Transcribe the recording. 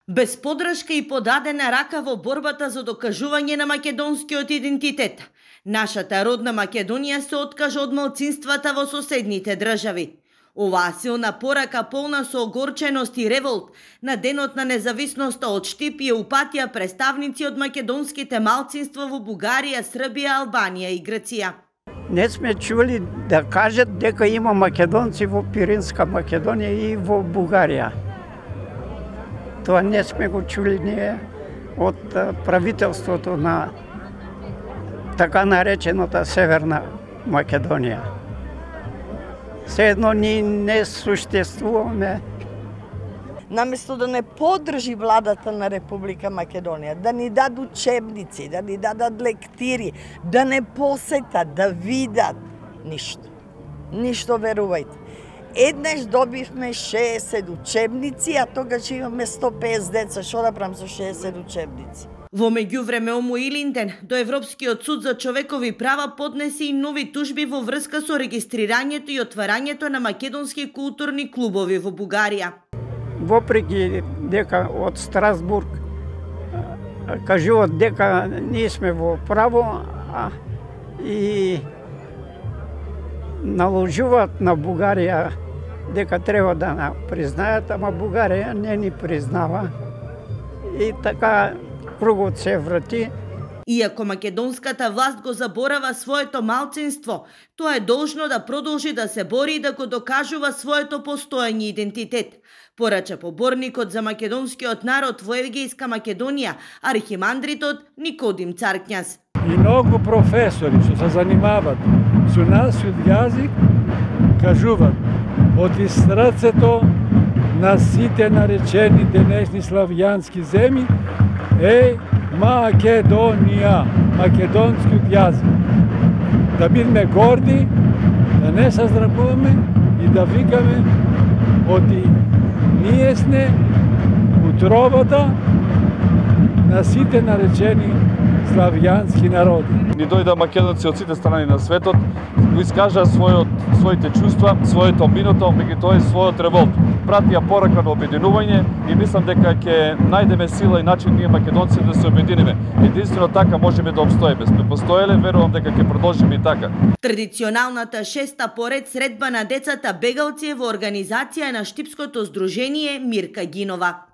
Без поддршка и подадена рака во борбата за докажување на македонскиот идентитет, нашата родна Македонија се откажа од малцинствата во соседните држави. Оваа силна порака полна со огорченост и револт на денот на независноста од Штип ја упатија представници од македонските малцинства во Бугарија, Србија, Албанија и Грција. Не сме чули да кажат дека има македонци во Пиринска Македонија и во Бугарија. Тоа не сме го чули ние од правителството на така наречената Северна Македонија. Се едно ние не существуваме. Наместо да не поддржи владата на Република Македонија, да ни даде учебници, да ни дадат лектири, да не посетат, да видат, ништо. Ништо, верувајте. Еднаш добивме 60 учебници, а тогаш имаме 150 деца. Шо да правам со 60 учебници? Во меѓувреме Омо Илинден до Европскиот суд за човекови права поднесе и нови тужби во врска со регистрирањето и отварањето на македонски културни клубови во Бугарија. Вопреки дека од Страсбург кажуваат дека ние сме во право и наложуваат на Бугарија дека треба да на признаат, ама Бугарија не ни признава. И така кругот се врати. Иако македонската власт го заборава своето малцинство, тоа е должно да продолжи да се бори и да го докажува своето постоење и идентитет, порача поборникот за македонскиот народ во Егејска Македонија, архимандритот Никодим Царкњас. И многу професори што се занимават со нашиот јазик кажуваат од срцето на сите наречени денешни славјански земји е Македонија, македонскиот јазик. Да бидеме горди, да не се здрабуваме и да викаме оти ние сме утробата на сите наречени славјански народи. Ни дојда македонци од сите страни на светот, го искажаа своите чувства, своето минуто, меѓутоа својот револт. Пратија порака на обединување и мислам дека ќе најдеме сила и начин ние македонци да се обединиме. Единствено така можеме да обстоиме. Сме постоеле, верувам дека ќе продолжиме и така. Традиционалната шеста поред средба на децата бегалци е во организација на Штипското здружение Мирка Гинова.